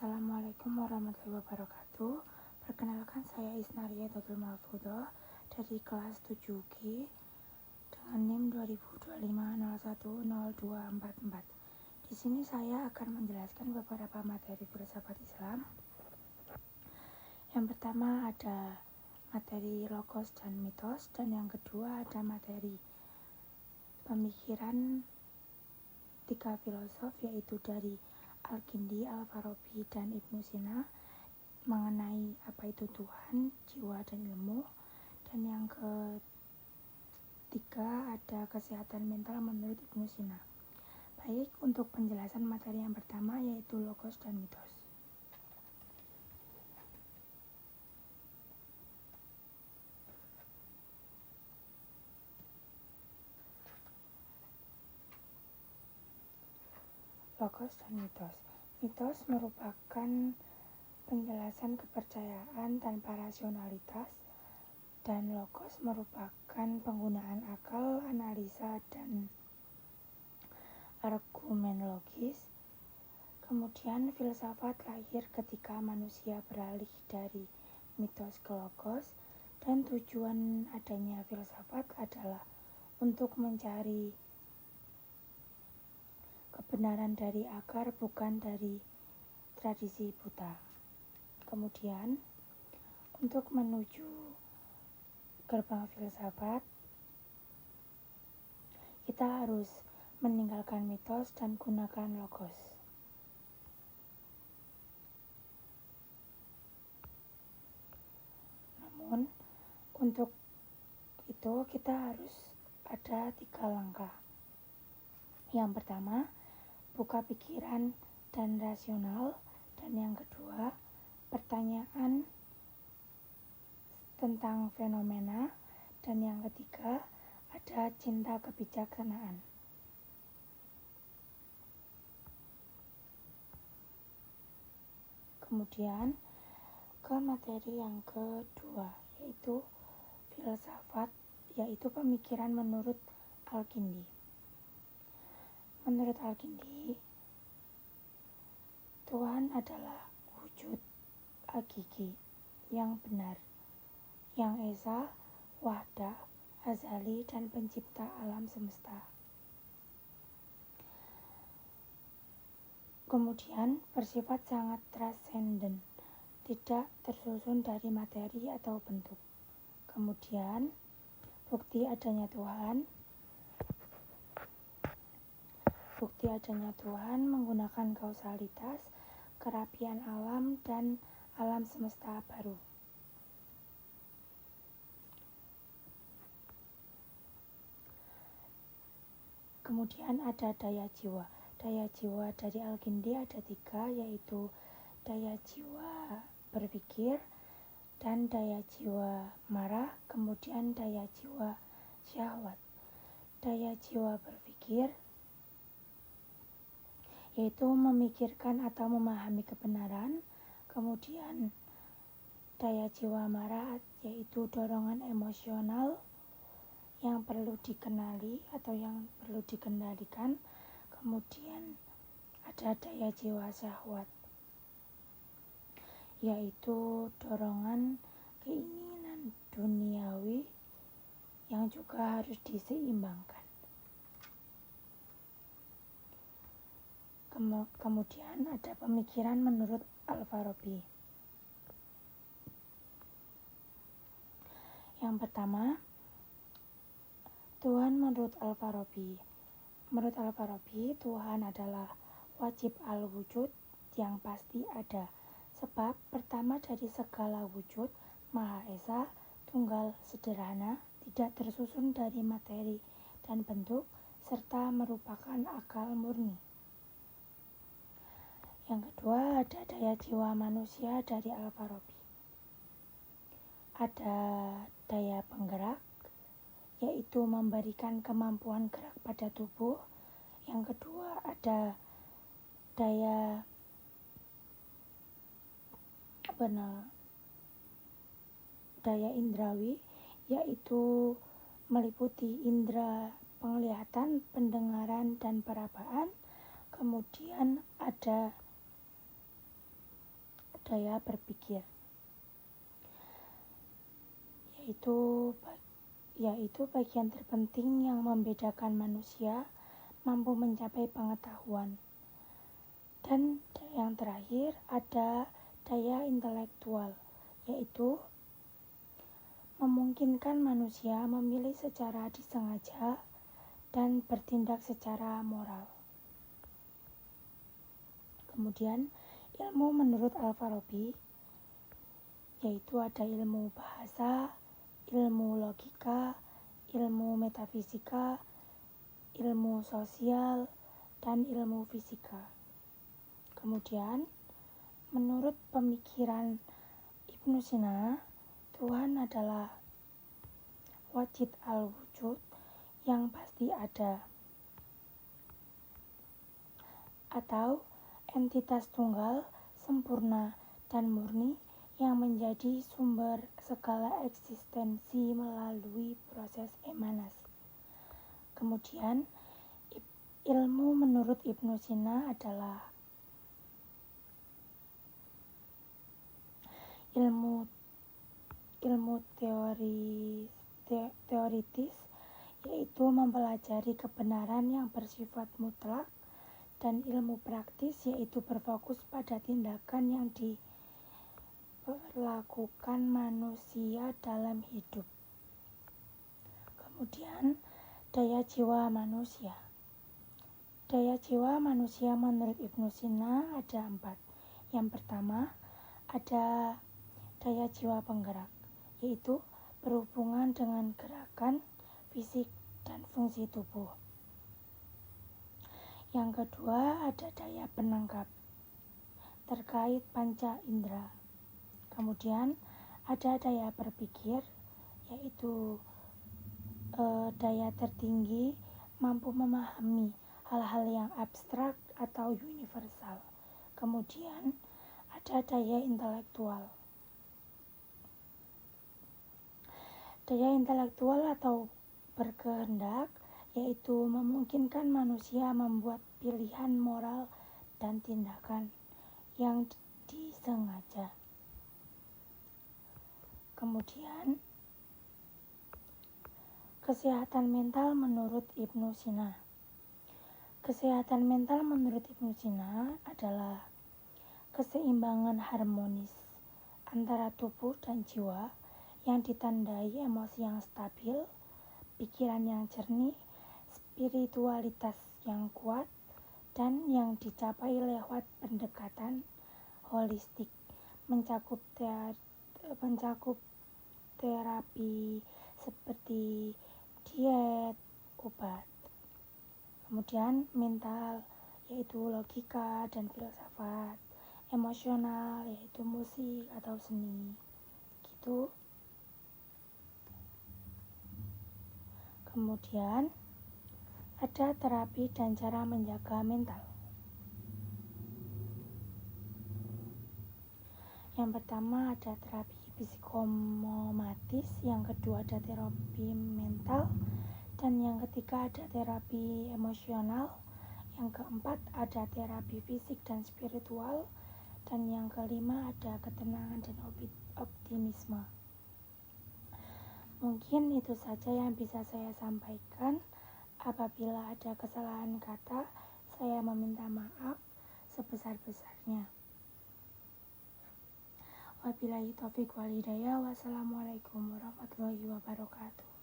Assalamualaikum warahmatullahi wabarakatuh. Perkenalkan, saya Isnaria Datul Mahfudhoh dari kelas 7G dengan NIM 2025010244. Di sini saya akan menjelaskan beberapa materi filsafat Islam. Yang pertama ada materi logos dan mitos, dan yang kedua ada materi pemikiran tiga filosof, yaitu dari Al-Kindi, Al-Farabi, dan Ibnu Sina mengenai apa itu Tuhan, jiwa, dan ilmu. Dan yang ketiga ada kesehatan mental menurut Ibnu Sina. Baik, untuk penjelasan materi yang pertama yaitu logos dan mitos. Logos dan mitos. Mitos merupakan penjelasan kepercayaan tanpa rasionalitas, dan logos merupakan penggunaan akal, analisa, dan argumen logis. Kemudian filsafat lahir ketika manusia beralih dari mitos ke logos, dan tujuan adanya filsafat adalah untuk mencari kebenaran dari akar, bukan dari tradisi buta. Kemudian untuk menuju gerbang filsafat, kita harus meninggalkan mitos dan gunakan logos. Namun, untuk itu kita harus ada 3 langkah. Yang pertama, buka pikiran dan rasional. Dan yang kedua, pertanyaan tentang fenomena. Dan yang ketiga, ada cinta kebijaksanaan. Kemudian ke materi yang kedua, yaitu filsafat, yaitu pemikiran menurut Al-Kindi. Menurut Al-Kindi, Tuhan adalah wujud hakiki yang benar, yang esa, wahdah, azali, dan pencipta alam semesta. Kemudian bersifat sangat transenden, tidak tersusun dari materi atau bentuk. Kemudian bukti adanya Tuhan menggunakan kausalitas, kerapian alam, dan alam semesta baru. Kemudian ada daya jiwa. Daya jiwa dari Al-Kindi ada 3, yaitu daya jiwa berpikir, dan daya jiwa marah, kemudian daya jiwa syahwat. Daya jiwa berpikir yaitu memikirkan atau memahami kebenaran. Kemudian daya jiwa marah yaitu dorongan emosional yang perlu dikenali atau yang perlu dikendalikan. Kemudian ada daya jiwa syahwat, yaitu dorongan keinginan duniawi yang juga harus diseimbangkan. Kemudian ada pemikiran menurut Al-Farabi. Yang pertama, Tuhan menurut Al-Farabi. Menurut Al-Farabi, Tuhan adalah wajib al-wujud yang pasti ada. Sebab pertama dari segala wujud, Maha Esa, tunggal, sederhana, tidak tersusun dari materi dan bentuk, serta merupakan akal murni. Yang kedua, ada daya jiwa manusia dari Al-Farabi. Ada daya penggerak, yaitu memberikan kemampuan gerak pada tubuh. Yang kedua, ada daya indrawi, yaitu meliputi indera penglihatan, pendengaran, dan perabaan. Kemudian ada daya berpikir, yaitu bagian terpenting yang membedakan manusia mampu mencapai pengetahuan. Dan yang terakhir ada daya intelektual, yaitu memungkinkan manusia memilih secara disengaja dan bertindak secara moral. Kemudian ilmu menurut Al-Farabi yaitu ada ilmu bahasa, ilmu logika, ilmu metafisika, ilmu sosial, dan ilmu fisika. Kemudian menurut pemikiran Ibnu Sina, Tuhan adalah wajid al-wujud yang pasti ada, atau entitas tunggal, sempurna, dan murni yang menjadi sumber segala eksistensi melalui proses emanasi. Kemudian ilmu menurut Ibnu Sina adalah ilmu teoritis, yaitu mempelajari kebenaran yang bersifat mutlak, dan ilmu praktis, yaitu berfokus pada tindakan yang dilakukan manusia dalam hidup. Kemudian daya jiwa manusia. Daya jiwa manusia menurut Ibnu Sina ada 4. Yang pertama ada daya jiwa penggerak, yaitu berhubungan dengan gerakan, fisik, dan fungsi tubuh. Yang kedua ada daya penangkap terkait panca indera. Kemudian ada daya berpikir, yaitu daya tertinggi mampu memahami hal-hal yang abstrak atau universal. Kemudian ada daya intelektual. Daya intelektual atau berkehendak, yaitu memungkinkan manusia membuat pilihan moral dan tindakan yang disengaja. Kemudian kesehatan mental menurut Ibnu Sina. Kesehatan mental menurut Ibnu Sina adalah keseimbangan harmonis antara tubuh dan jiwa yang ditandai emosi yang stabil, pikiran yang jernih, spiritualitas yang kuat, dan yang dicapai lewat pendekatan holistik, mencakup terapi seperti diet, obat. Kemudian mental, yaitu logika dan filsafat. Emosional, yaitu musik atau seni. Gitu. Kemudian ada terapi dan cara menjaga mental. Yang pertama ada terapi psikomomatis, yang kedua ada terapi mental, dan yang ketiga ada terapi emosional, yang keempat ada terapi fisik dan spiritual, dan yang kelima ada ketenangan dan optimisme. Mungkin itu saja yang bisa saya sampaikan. Apabila ada kesalahan kata, saya meminta maaf sebesar-besarnya. Wabillahi taufiq wal hidayah. Wassalamualaikum warahmatullahi wabarakatuh.